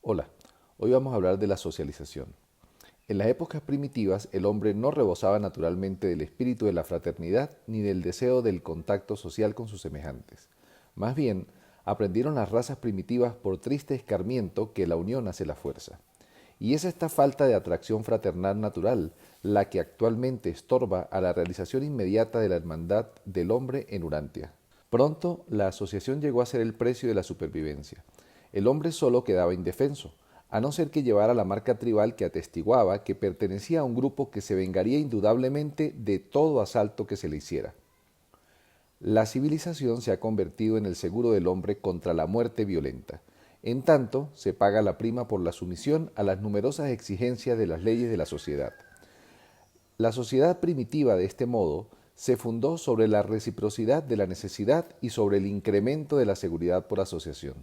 Hola, hoy vamos a hablar de la socialización. En las épocas primitivas, el hombre no rebosaba naturalmente del espíritu de la fraternidad ni del deseo del contacto social con sus semejantes. Más bien, aprendieron las razas primitivas por triste escarmiento que la unión hace la fuerza. Y es esta falta de atracción fraternal natural la que actualmente estorba a la realización inmediata de la hermandad del hombre en Urantia. Pronto, la asociación llegó a ser el precio de la supervivencia. El hombre solo quedaba indefenso, a no ser que llevara la marca tribal que atestiguaba que pertenecía a un grupo que se vengaría indudablemente de todo asalto que se le hiciera. La civilización se ha convertido en el seguro del hombre contra la muerte violenta. En tanto, se paga la prima por la sumisión a las numerosas exigencias de las leyes de la sociedad. La sociedad primitiva, de este modo, se fundó sobre la reciprocidad de la necesidad y sobre el incremento de la seguridad por asociación.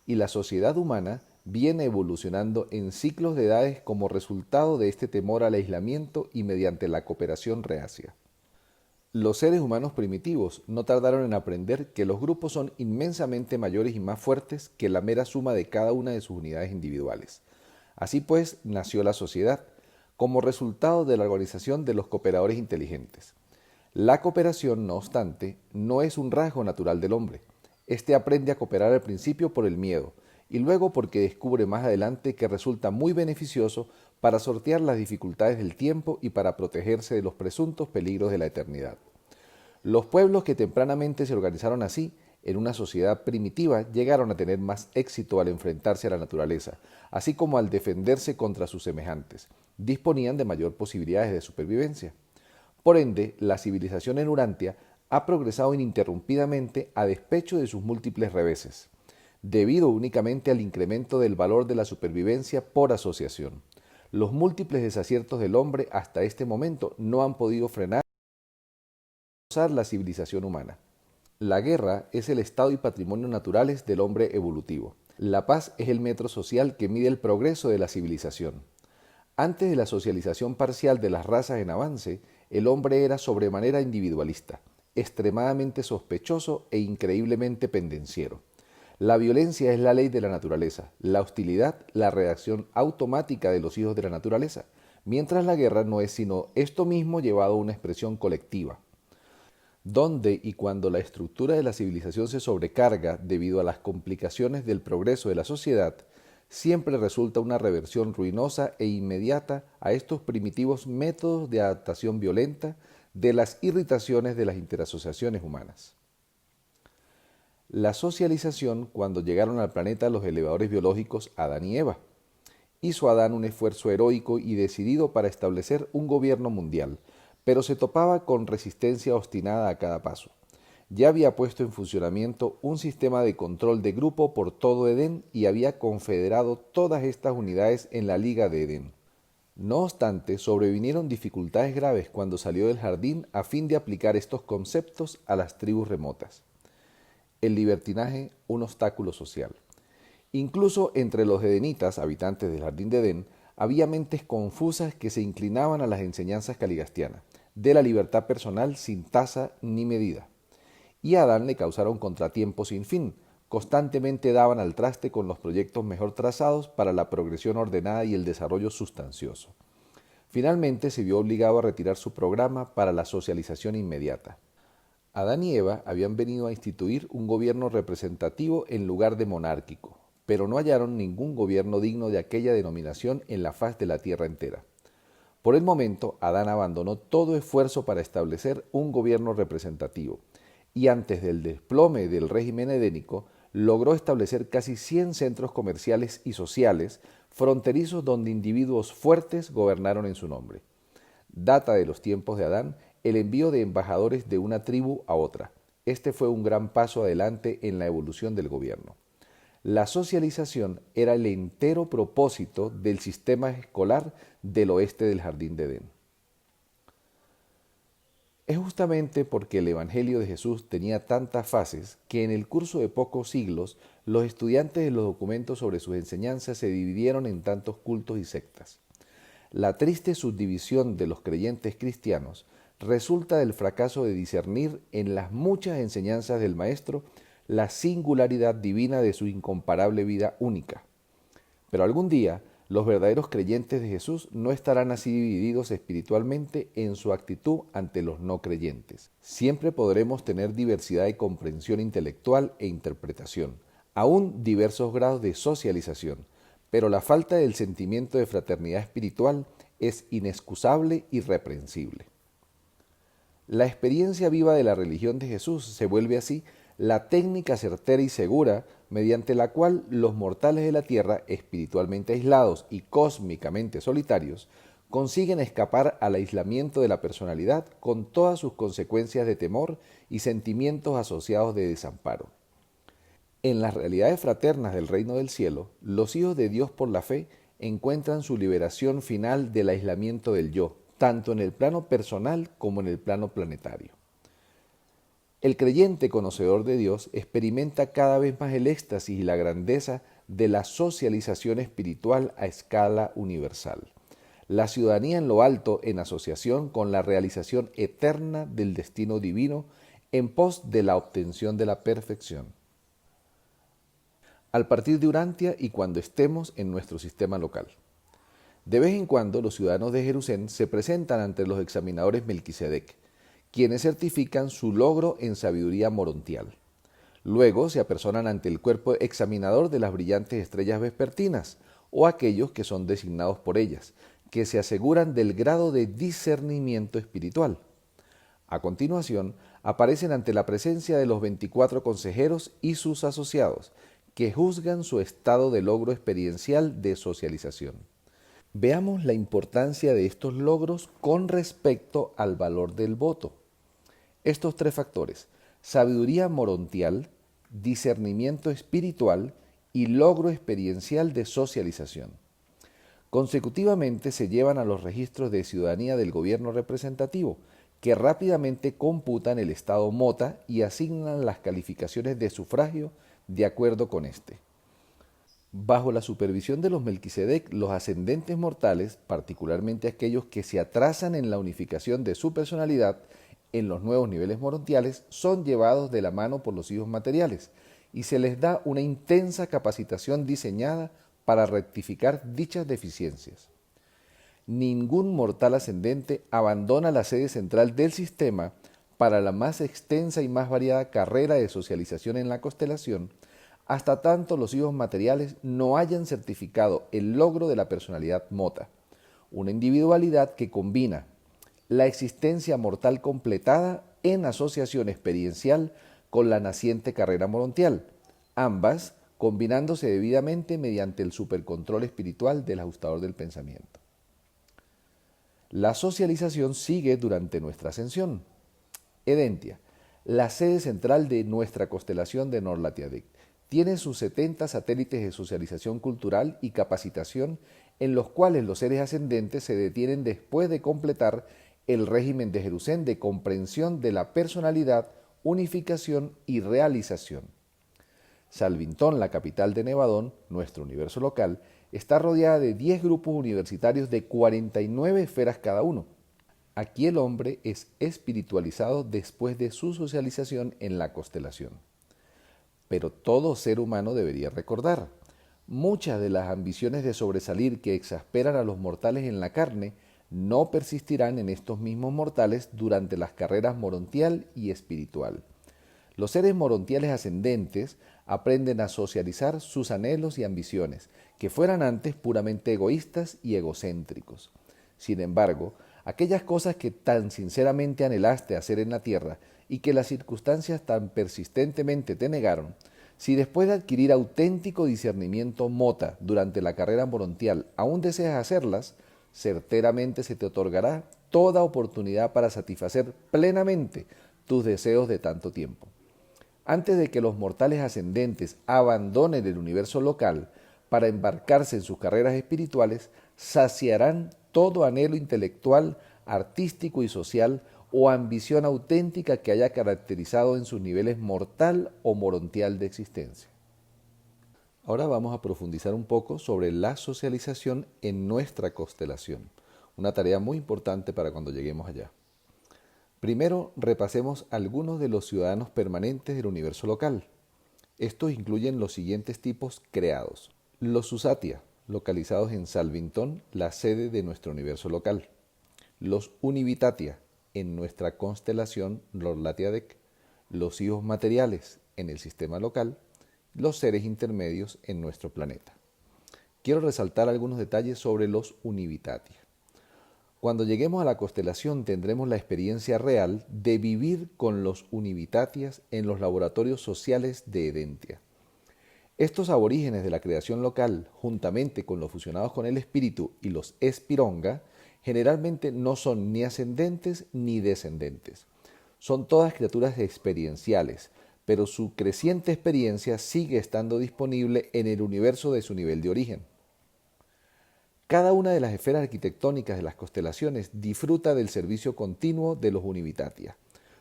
Y la sociedad humana viene evolucionando en ciclos de edades como resultado de este temor al aislamiento y mediante la cooperación reacia. Los seres humanos primitivos no tardaron en aprender que los grupos son inmensamente mayores y más fuertes que la mera suma de cada una de sus unidades individuales. Así pues, nació la sociedad, como resultado de la organización de los cooperadores inteligentes. La cooperación, no obstante, no es un rasgo natural del hombre. Este aprende a cooperar al principio por el miedo y luego porque descubre más adelante que resulta muy beneficioso para sortear las dificultades del tiempo y para protegerse de los presuntos peligros de la eternidad. Los pueblos que tempranamente se organizaron así, en una sociedad primitiva, llegaron a tener más éxito al enfrentarse a la naturaleza, así como al defenderse contra sus semejantes. Disponían de mayor posibilidades de supervivencia. Por ende, la civilización en Urantia ha progresado ininterrumpidamente a despecho de sus múltiples reveses, debido únicamente al incremento del valor de la supervivencia por asociación. Los múltiples desaciertos del hombre hasta este momento no han podido frenar la civilización humana. La guerra es el estado y patrimonio naturales del hombre evolutivo. La paz es el metro social que mide el progreso de la civilización. Antes de la socialización parcial de las razas en avance, el hombre era sobremanera individualista, extremadamente sospechoso e increíblemente pendenciero. La violencia es la ley de la naturaleza, la hostilidad la reacción automática de los hijos de la naturaleza, mientras la guerra no es sino esto mismo llevado a una expresión colectiva. Donde y cuando la estructura de la civilización se sobrecarga debido a las complicaciones del progreso de la sociedad, siempre resulta una reversión ruinosa e inmediata a estos primitivos métodos de adaptación violenta de las irritaciones de las interasociaciones humanas. La socialización, cuando llegaron al planeta los elevadores biológicos Adán y Eva, hizo Adán un esfuerzo heroico y decidido para establecer un gobierno mundial, pero se topaba con resistencia obstinada a cada paso. Ya había puesto en funcionamiento un sistema de control de grupo por todo Edén y había confederado todas estas unidades en la Liga de Edén. No obstante, sobrevinieron dificultades graves cuando salió del jardín a fin de aplicar estos conceptos a las tribus remotas. El libertinaje, un obstáculo social. Incluso entre los edenitas, habitantes del jardín de Edén, había mentes confusas que se inclinaban a las enseñanzas caligastianas, de la libertad personal sin tasa ni medida. Y a Adán le causaron contratiempos sin fin, constantemente daban al traste con los proyectos mejor trazados para la progresión ordenada y el desarrollo sustancioso. Finalmente se vio obligado a retirar su programa para la socialización inmediata. Adán y Eva habían venido a instituir un gobierno representativo en lugar de monárquico, pero no hallaron ningún gobierno digno de aquella denominación en la faz de la tierra entera. Por el momento, Adán abandonó todo esfuerzo para establecer un gobierno representativo, y antes del desplome del régimen edénico, logró establecer casi 100 centros comerciales y sociales fronterizos donde individuos fuertes gobernaron en su nombre. Data de los tiempos de Adán el envío de embajadores de una tribu a otra. Este fue un gran paso adelante en la evolución del gobierno. La socialización era el entero propósito del sistema escolar del oeste del Jardín de Edén. Es justamente porque el Evangelio de Jesús tenía tantas fases que en el curso de pocos siglos los estudiantes de los documentos sobre sus enseñanzas se dividieron en tantos cultos y sectas. La triste subdivisión de los creyentes cristianos resulta del fracaso de discernir en las muchas enseñanzas del Maestro la singularidad divina de su incomparable vida única. Pero algún día, los verdaderos creyentes de Jesús no estarán así divididos espiritualmente en su actitud ante los no creyentes. Siempre podremos tener diversidad de comprensión intelectual e interpretación, aún diversos grados de socialización, pero la falta del sentimiento de fraternidad espiritual es inexcusable y reprensible. La experiencia viva de la religión de Jesús se vuelve así la técnica certera y segura mediante la cual los mortales de la tierra, espiritualmente aislados y cósmicamente solitarios, consiguen escapar al aislamiento de la personalidad con todas sus consecuencias de temor y sentimientos asociados de desamparo. En las realidades fraternas del reino del cielo, los hijos de Dios por la fe encuentran su liberación final del aislamiento del yo, tanto en el plano personal como en el plano planetario. El creyente conocedor de Dios experimenta cada vez más el éxtasis y la grandeza de la socialización espiritual a escala universal. La ciudadanía en lo alto en asociación con la realización eterna del destino divino en pos de la obtención de la perfección. Al partir de Urantia y cuando estemos en nuestro sistema local. De vez en cuando los ciudadanos de Jerusalén se presentan ante los examinadores Melquisedec, quienes certifican su logro en sabiduría morontial. Luego se apersonan ante el cuerpo examinador de las brillantes estrellas vespertinas, o aquellos que son designados por ellas, que se aseguran del grado de discernimiento espiritual. A continuación, aparecen ante la presencia de los 24 consejeros y sus asociados, que juzgan su estado de logro experiencial de socialización. Veamos la importancia de estos logros con respecto al valor del voto. Estos tres factores, sabiduría morontial, discernimiento espiritual y logro experiencial de socialización, consecutivamente se llevan a los registros de ciudadanía del gobierno representativo, que rápidamente computan el estado mota y asignan las calificaciones de sufragio de acuerdo con este. Bajo la supervisión de los Melquisedec, los ascendentes mortales, particularmente aquellos que se atrasan en la unificación de su personalidad en los nuevos niveles morontiales, son llevados de la mano por los hijos materiales y se les da una intensa capacitación diseñada para rectificar dichas deficiencias. Ningún mortal ascendente abandona la sede central del sistema para la más extensa y más variada carrera de socialización en la constelación, hasta tanto los hijos materiales no hayan certificado el logro de la personalidad mota, una individualidad que combina la existencia mortal completada en asociación experiencial con la naciente carrera morontial, ambas combinándose debidamente mediante el supercontrol espiritual del ajustador del pensamiento. La socialización sigue durante nuestra ascensión. Edentia, la sede central de nuestra constelación de Norlatiadik, tiene sus 70 satélites de socialización cultural y capacitación en los cuales los seres ascendentes se detienen después de completar el régimen de Jerusalén de comprensión de la personalidad, unificación y realización. Salvintón, la capital de Nevadón, nuestro universo local, está rodeada de 10 grupos universitarios de 49 esferas cada uno. Aquí el hombre es espiritualizado después de su socialización en la constelación. Pero todo ser humano debería recordar, muchas de las ambiciones de sobresalir que exasperan a los mortales en la carne no persistirán en estos mismos mortales durante las carreras morontial y espiritual. Los seres morontiales ascendentes aprenden a socializar sus anhelos y ambiciones, que fueran antes puramente egoístas y egocéntricos. Sin embargo, aquellas cosas que tan sinceramente anhelaste hacer en la tierra y que las circunstancias tan persistentemente te negaron, si después de adquirir auténtico discernimiento mota durante la carrera morontial aún deseas hacerlas, certeramente se te otorgará toda oportunidad para satisfacer plenamente tus deseos de tanto tiempo. Antes de que los mortales ascendentes abandonen el universo local para embarcarse en sus carreras espirituales, saciarán todo anhelo intelectual, artístico y social o ambición auténtica que haya caracterizado en sus niveles mortal o morontial de existencia. Ahora vamos a profundizar un poco sobre la socialización en nuestra constelación, una tarea muy importante para cuando lleguemos allá. Primero, repasemos algunos de los ciudadanos permanentes del universo local. Estos incluyen los siguientes tipos creados. Los Susatia, localizados en Salvington, la sede de nuestro universo local. Los Univitatia, en nuestra constelación Lorlatiadec. Los hijos materiales, en el sistema local. Los seres intermedios en nuestro planeta. Quiero resaltar algunos detalles sobre los Univitatia. Cuando lleguemos a la constelación tendremos la experiencia real de vivir con los Univitatias en los laboratorios sociales de Edentia. Estos aborígenes de la creación local, juntamente con los fusionados con el espíritu y los Espironga, generalmente no son ni ascendentes ni descendentes. Son todas criaturas experienciales, pero su creciente experiencia sigue estando disponible en el universo de su nivel de origen. Cada una de las esferas arquitectónicas de las constelaciones disfruta del servicio continuo de los Univitatia.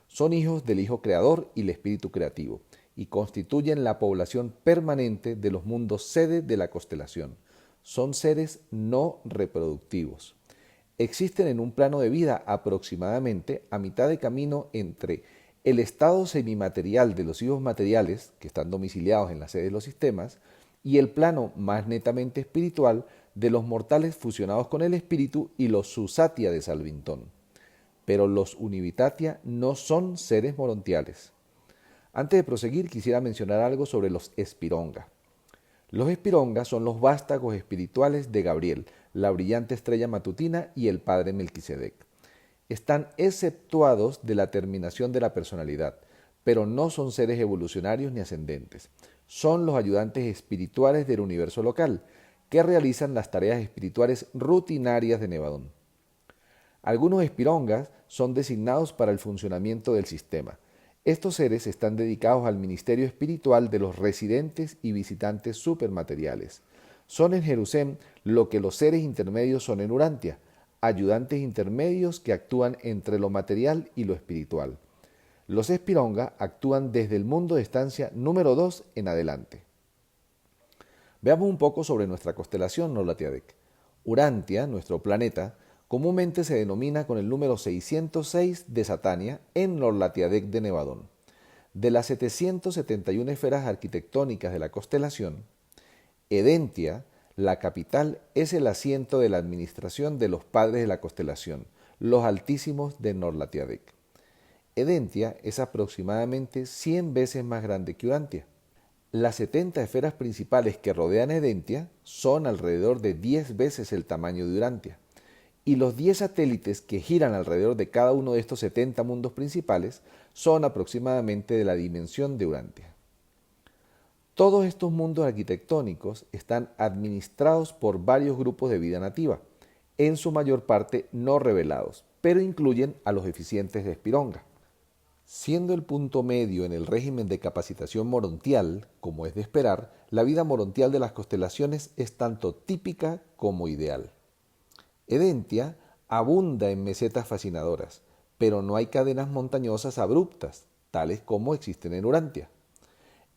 Son hijos del Hijo Creador y el Espíritu Creativo, y constituyen la población permanente de los mundos sede de la constelación. Son seres no reproductivos. Existen en un plano de vida aproximadamente a mitad de camino entre el estado semimaterial de los hijos materiales, que están domiciliados en la sede de los sistemas, y el plano más netamente espiritual de los mortales fusionados con el espíritu y los Susatia de Salvington. Pero los Univitatia no son seres morontiales. Antes de proseguir, quisiera mencionar algo sobre los Espironga. Los Espironga son los vástagos espirituales de Gabriel, la brillante estrella matutina y el padre Melquisedec. Están exceptuados de la terminación de la personalidad, pero no son seres evolucionarios ni ascendentes. Son los ayudantes espirituales del universo local, que realizan las tareas espirituales rutinarias de Nevadón. Algunos espirongas son designados para el funcionamiento del sistema. Estos seres están dedicados al ministerio espiritual de los residentes y visitantes supermateriales. Son en Jerusalén lo que los seres intermedios son en Urantia, ayudantes intermedios que actúan entre lo material y lo espiritual. Los espironga actúan desde el mundo de estancia número 2 en adelante. Veamos un poco sobre nuestra constelación Lorlatiadec. Urantia, nuestro planeta, comúnmente se denomina con el número 606 de Satania en Lorlatiadec de Nevadón. De las 771 esferas arquitectónicas de la constelación, Edentia, la capital, es el asiento de la administración de los padres de la constelación, los altísimos de Lorlatiadec. Edentia es aproximadamente 100 veces más grande que Urantia. Las 70 esferas principales que rodean Edentia son alrededor de 10 veces el tamaño de Urantia, y los 10 satélites que giran alrededor de cada uno de estos 70 mundos principales son aproximadamente de la dimensión de Urantia. Todos estos mundos arquitectónicos están administrados por varios grupos de vida nativa, en su mayor parte no revelados, pero incluyen a los eficientes de Espironga. Siendo el punto medio en el régimen de capacitación morontial, como es de esperar, la vida morontial de las constelaciones es tanto típica como ideal. Edentia abunda en mesetas fascinadoras, pero no hay cadenas montañosas abruptas, tales como existen en Urantia.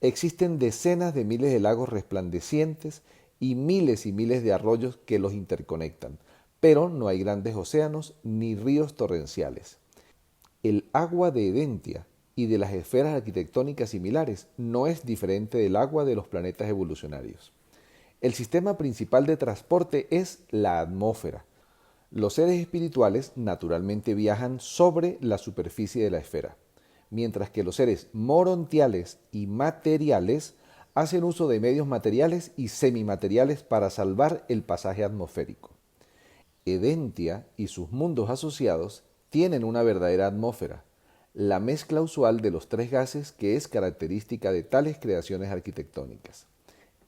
Existen decenas de miles de lagos resplandecientes y miles de arroyos que los interconectan, pero no hay grandes océanos ni ríos torrenciales. El agua de Edentia y de las esferas arquitectónicas similares no es diferente del agua de los planetas evolucionarios. El sistema principal de transporte es la atmósfera. Los seres espirituales naturalmente viajan sobre la superficie de la esfera, mientras que los seres morontiales y materiales hacen uso de medios materiales y semimateriales para salvar el pasaje atmosférico. Edentia y sus mundos asociados tienen una verdadera atmósfera, la mezcla usual de los tres gases que es característica de tales creaciones arquitectónicas.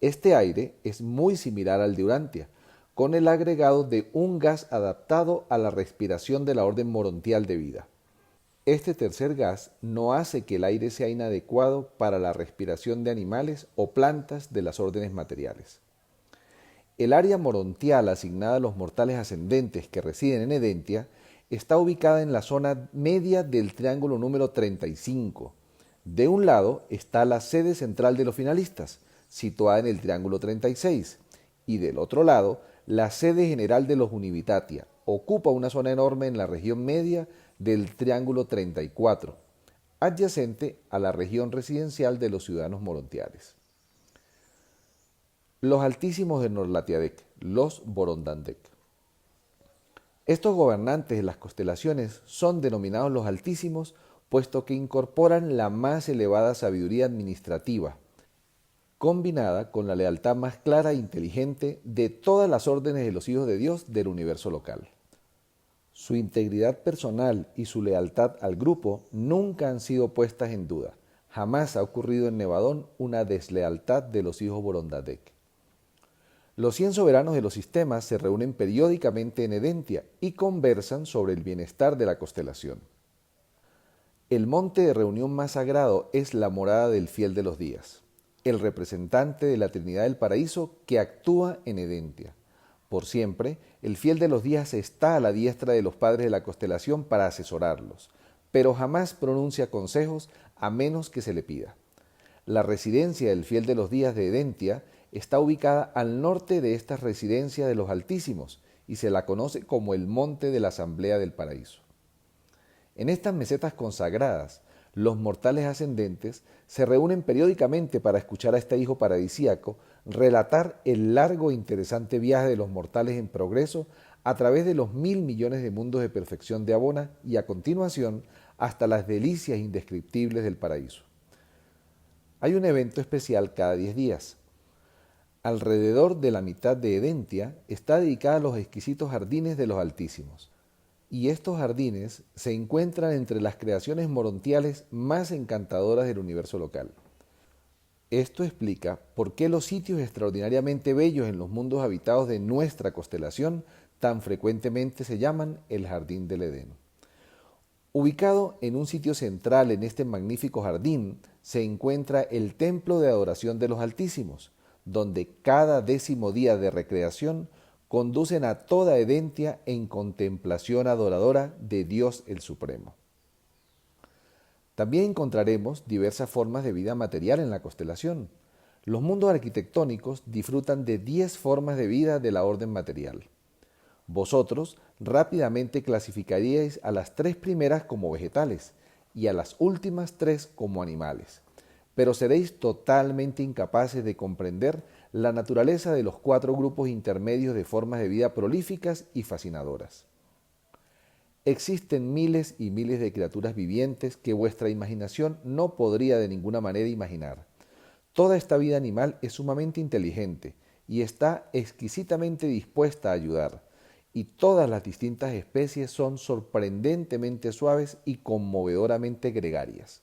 Este aire es muy similar al de Urantia, con el agregado de un gas adaptado a la respiración de la orden morontial de vida. Este tercer gas no hace que el aire sea inadecuado para la respiración de animales o plantas de las órdenes materiales. El área morontial asignada a los mortales ascendentes que residen en Edentia está ubicada en la zona media del triángulo número 35. De un lado está la sede central de los finalistas, situada en el triángulo 36, y del otro lado la sede general de los Univitatia. Ocupa una zona enorme en la región media del triángulo 34, adyacente a la región residencial de los ciudadanos morontiales. Los altísimos de Lorlatiadec, los Borondandek. Estos gobernantes de las constelaciones son denominados los Altísimos, puesto que incorporan la más elevada sabiduría administrativa, combinada con la lealtad más clara e inteligente de todas las órdenes de los hijos de Dios del universo local. Su integridad personal y su lealtad al grupo nunca han sido puestas en duda. Jamás ha ocurrido en Nevadón una deslealtad de los hijos Borondadek. Los 100 soberanos de los sistemas se reúnen periódicamente en Edentia y conversan sobre el bienestar de la constelación. El monte de reunión más sagrado es la morada del fiel de los días, el representante de la Trinidad del Paraíso que actúa en Edentia. Por siempre, el fiel de los días está a la diestra de los padres de la constelación para asesorarlos, pero jamás pronuncia consejos a menos que se le pida. La residencia del fiel de los días de Edentia está ubicada al norte de esta residencia de los Altísimos y se la conoce como el Monte de la Asamblea del Paraíso. En estas mesetas consagradas, los mortales ascendentes se reúnen periódicamente para escuchar a este hijo paradisíaco relatar el largo e interesante viaje de los mortales en progreso a través de los 1.000 millones de mundos de perfección de Abona y a continuación hasta las delicias indescriptibles del paraíso. Hay un evento especial cada 10 días. Alrededor de la mitad de Edentia está dedicada a los exquisitos jardines de los Altísimos. Y estos jardines se encuentran entre las creaciones morontiales más encantadoras del universo local. Esto explica por qué los sitios extraordinariamente bellos en los mundos habitados de nuestra constelación tan frecuentemente se llaman el Jardín del Edén. Ubicado en un sitio central en este magnífico jardín se encuentra el Templo de Adoración de los Altísimos, donde cada 10º día de recreación conducen a toda Edentia en contemplación adoradora de Dios el Supremo. También encontraremos diversas formas de vida material en la constelación. Los mundos arquitectónicos disfrutan de 10 formas de vida de la orden material. Vosotros rápidamente clasificaríais a las 3 primeras como vegetales y a las últimas 3 como animales, pero seréis totalmente incapaces de comprender la naturaleza de los 4 grupos intermedios de formas de vida prolíficas y fascinadoras. Existen miles y miles de criaturas vivientes que vuestra imaginación no podría de ninguna manera imaginar. Toda esta vida animal es sumamente inteligente y está exquisitamente dispuesta a ayudar, y todas las distintas especies son sorprendentemente suaves y conmovedoramente gregarias.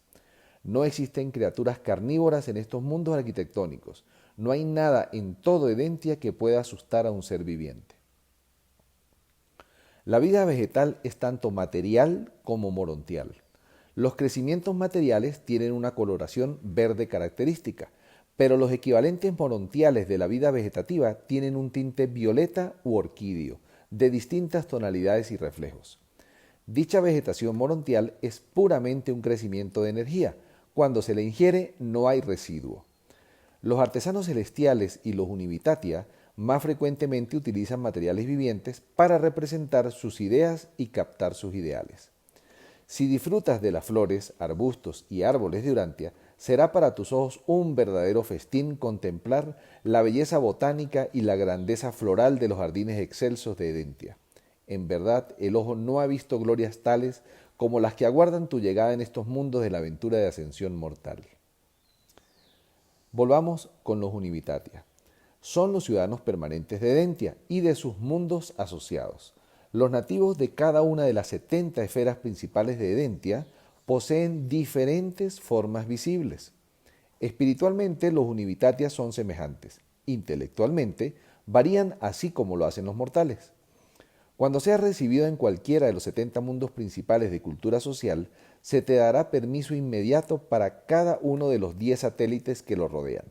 No existen criaturas carnívoras en estos mundos arquitectónicos. No hay nada en todo Edentia que pueda asustar a un ser viviente. La vida vegetal es tanto material como morontial. Los crecimientos materiales tienen una coloración verde característica, pero los equivalentes morontiales de la vida vegetativa tienen un tinte violeta u orquídeo, de distintas tonalidades y reflejos. Dicha vegetación morontial es puramente un crecimiento de energía. Cuando se la ingiere no hay residuo. Los artesanos celestiales y los Univitatia más frecuentemente utilizan materiales vivientes para representar sus ideas y captar sus ideales. Si disfrutas de las flores, arbustos y árboles de Urantia, será para tus ojos un verdadero festín contemplar la belleza botánica y la grandeza floral de los jardines excelsos de Edentia. En verdad, el ojo no ha visto glorias tales como las que aguardan tu llegada en estos mundos de la aventura de ascensión mortal. Volvamos con los Univitatia. Son los ciudadanos permanentes de Edentia y de sus mundos asociados. Los nativos de cada una de las 70 esferas principales de Edentia poseen diferentes formas visibles. Espiritualmente, los Univitatia son semejantes. Intelectualmente, varían así como lo hacen los mortales. Cuando seas recibido en cualquiera de los 70 mundos principales de cultura social, se te dará permiso inmediato para cada uno de los 10 satélites que lo rodean.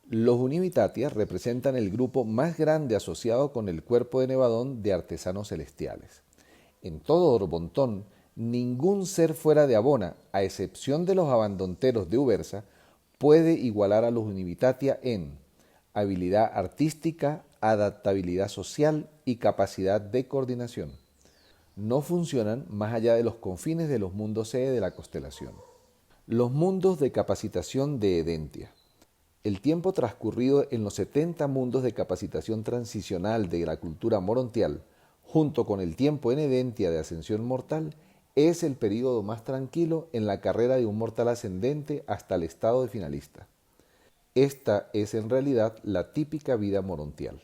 Los Univitatia representan el grupo más grande asociado con el cuerpo de Nevadón de artesanos celestiales. En todo Orbontón, ningún ser fuera de Abona, a excepción de los abandonteros de Ubersa, puede igualar a los Univitatia en habilidad artística, adaptabilidad social y capacidad de coordinación. No funcionan más allá de los confines de los mundos sede de la constelación. Los mundos de capacitación de Edentia. El tiempo transcurrido en los 70 mundos de capacitación transicional de la cultura morontial, junto con el tiempo en Edentia de ascensión mortal, es el período más tranquilo en la carrera de un mortal ascendente hasta el estado de finalista. Esta es en realidad la típica vida morontial.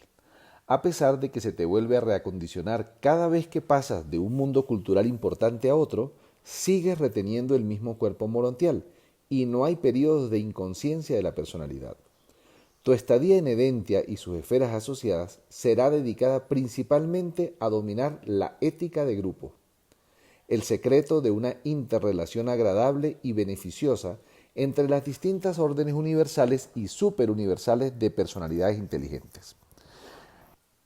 A pesar de que se te vuelve a reacondicionar cada vez que pasas de un mundo cultural importante a otro, sigues reteniendo el mismo cuerpo morontial y no hay periodos de inconsciencia de la personalidad. Tu estadía en Edentia y sus esferas asociadas será dedicada principalmente a dominar la ética de grupo, el secreto de una interrelación agradable y beneficiosa entre las distintas órdenes universales y superuniversales de personalidades inteligentes.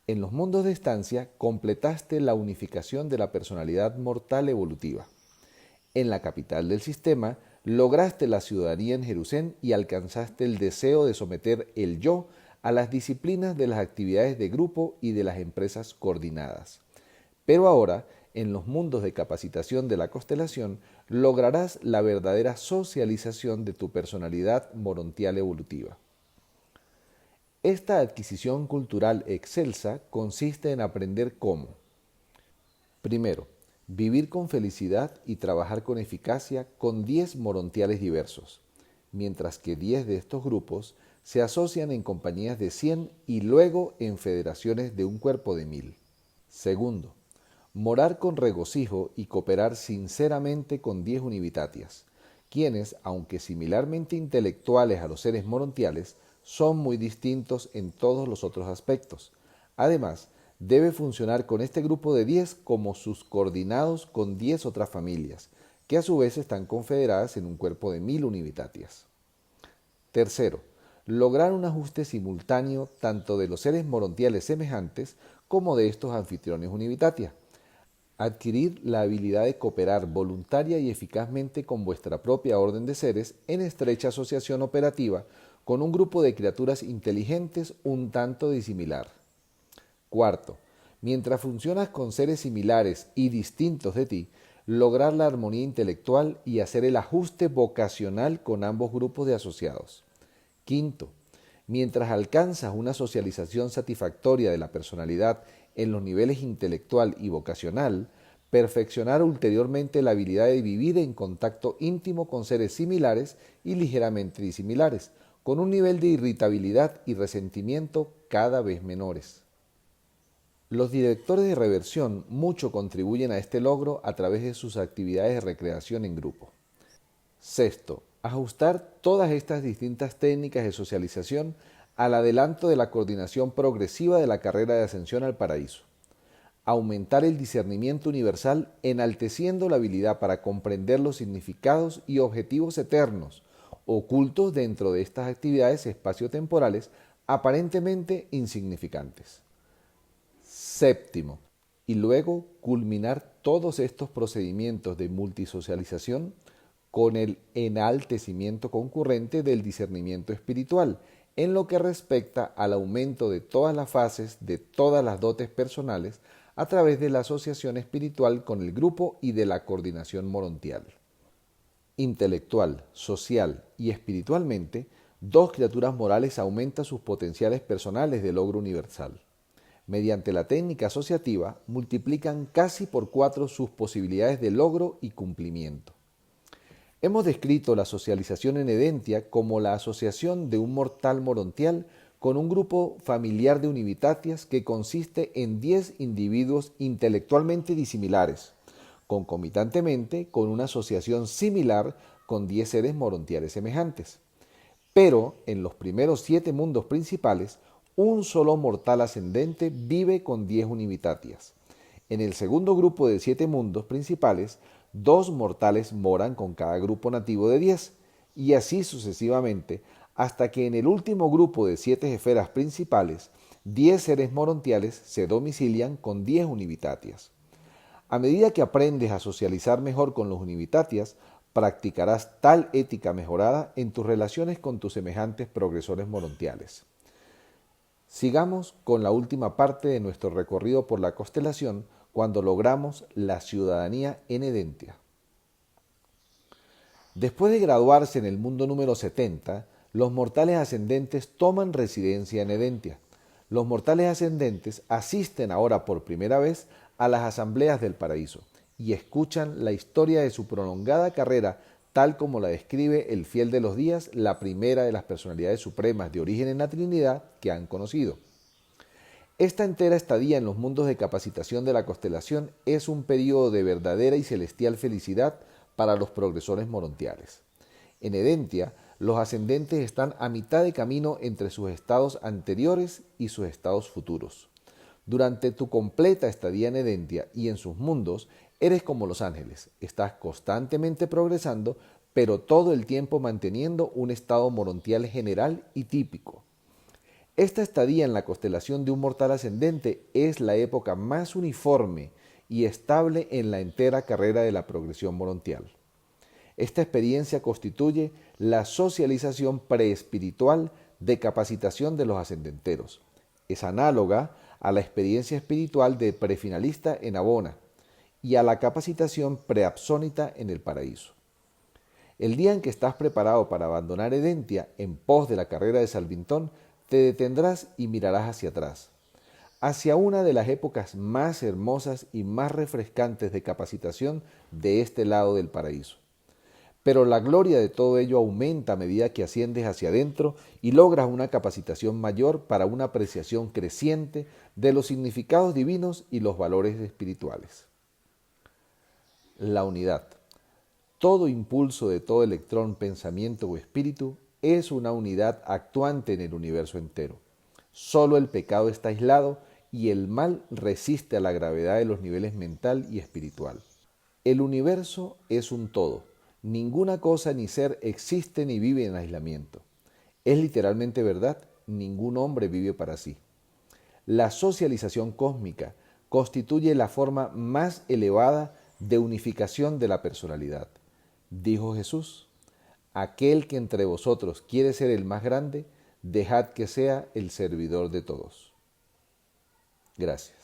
En los mundos de estancia completaste la unificación de la personalidad mortal evolutiva. En la capital del sistema lograste la ciudadanía en Jerusalén y alcanzaste el deseo de someter el yo a las disciplinas de las actividades de grupo y de las empresas coordinadas. Pero ahora, en los mundos de capacitación de la constelación, lograrás la verdadera socialización de tu personalidad morontial evolutiva. Esta adquisición cultural excelsa consiste en aprender cómo: primero, vivir con felicidad y trabajar con eficacia con 10 morontiales diversos, mientras que 10 de estos grupos se asocian en compañías de 100 y luego en federaciones de un cuerpo de 1000. Segundo, morar con regocijo y cooperar sinceramente con 10 univitatias, quienes, aunque similarmente intelectuales a los seres morontiales, son muy distintos en todos los otros aspectos. Además, debe funcionar con este grupo de 10 como sus coordinados con 10 otras familias, que a su vez están confederadas en un cuerpo de 1000 univitatias. Tercero, lograr un ajuste simultáneo tanto de los seres morontiales semejantes como de estos anfitriones univitatia. Adquirir la habilidad de cooperar voluntaria y eficazmente con vuestra propia orden de seres en estrecha asociación operativa con un grupo de criaturas inteligentes un tanto disimilar. Cuarto, mientras funcionas con seres similares y distintos de ti, lograr la armonía intelectual y hacer el ajuste vocacional con ambos grupos de asociados. Quinto, mientras alcanzas una socialización satisfactoria de la personalidad en los niveles intelectual y vocacional, perfeccionar ulteriormente la habilidad de vivir en contacto íntimo con seres similares y ligeramente disimilares, con un nivel de irritabilidad y resentimiento cada vez menores. Los directores de reversión mucho contribuyen a este logro a través de sus actividades de recreación en grupo. Sexto, ajustar todas estas distintas técnicas de socialización al adelanto de la coordinación progresiva de la carrera de ascensión al paraíso. Aumentar el discernimiento universal enalteciendo la habilidad para comprender los significados y objetivos eternos ocultos dentro de estas actividades espaciotemporales aparentemente insignificantes. Séptimo, y luego culminar todos estos procedimientos de multisocialización con el enaltecimiento concurrente del discernimiento espiritual en lo que respecta al aumento de todas las fases de todas las dotes personales a través de la asociación espiritual con el grupo y de la coordinación morontial. Intelectual, social y espiritualmente, dos criaturas morales aumentan sus potenciales personales de logro universal. Mediante la técnica asociativa, multiplican casi por 4 sus posibilidades de logro y cumplimiento. Hemos descrito la socialización en Edentia como la asociación de un mortal morontial con un grupo familiar de univitatias que consiste en 10 individuos intelectualmente disimilares, concomitantemente con una asociación similar con 10 seres morontiales semejantes. Pero en los primeros 7 mundos principales, un solo mortal ascendente vive con 10 univitatias. En el segundo grupo de 7 mundos principales, 2 mortales moran con cada grupo nativo de 10, y así sucesivamente, hasta que en el último grupo de 7 esferas principales, 10 seres morontiales se domicilian con 10 univitatias. A medida que aprendes a socializar mejor con los univitatias, practicarás tal ética mejorada en tus relaciones con tus semejantes progresores morontiales. Sigamos con la última parte de nuestro recorrido por la constelación cuando logramos la ciudadanía en Edentia. Después de graduarse en el mundo número 70, Los mortales ascendentes toman residencia en Edentia. Los mortales ascendentes asisten ahora por primera vez a las asambleas del paraíso y escuchan la historia de su prolongada carrera tal como la describe el fiel de los días, la primera de las personalidades supremas de origen en la Trinidad que han conocido. Esta entera estadía en los mundos de capacitación de la constelación es un periodo de verdadera y celestial felicidad para los progresores morontiales. En Edentia, los ascendentes están a mitad de camino entre sus estados anteriores y sus estados futuros. Durante tu completa estadía en Edentia y en sus mundos, eres como los ángeles, estás constantemente progresando, pero todo el tiempo manteniendo un estado morontial general y típico. Esta estadía en la constelación de un mortal ascendente es la época más uniforme y estable en la entera carrera de la progresión morontial. Esta experiencia constituye la socialización preespiritual de capacitación de los ascendenteros. Es análoga a la experiencia espiritual de prefinalista en Abona y a la capacitación preapsónita en el paraíso. El día en que estás preparado para abandonar Edentia en pos de la carrera de Salvintón, te detendrás y mirarás hacia atrás, hacia una de las épocas más hermosas y más refrescantes de capacitación de este lado del paraíso. Pero la gloria de todo ello aumenta a medida que asciendes hacia adentro y logras una capacitación mayor para una apreciación creciente de los significados divinos y los valores espirituales. La unidad. Todo impulso de todo electrón, pensamiento o espíritu es una unidad actuante en el universo entero. Solo el pecado está aislado y el mal resiste a la gravedad de los niveles mental y espiritual. El universo es un todo. Ninguna cosa ni ser existe ni vive en aislamiento. Es literalmente verdad, ningún hombre vive para sí. La socialización cósmica constituye la forma más elevada de unificación de la personalidad. Dijo Jesús: aquel que entre vosotros quiere ser el más grande, dejad que sea el servidor de todos. Gracias.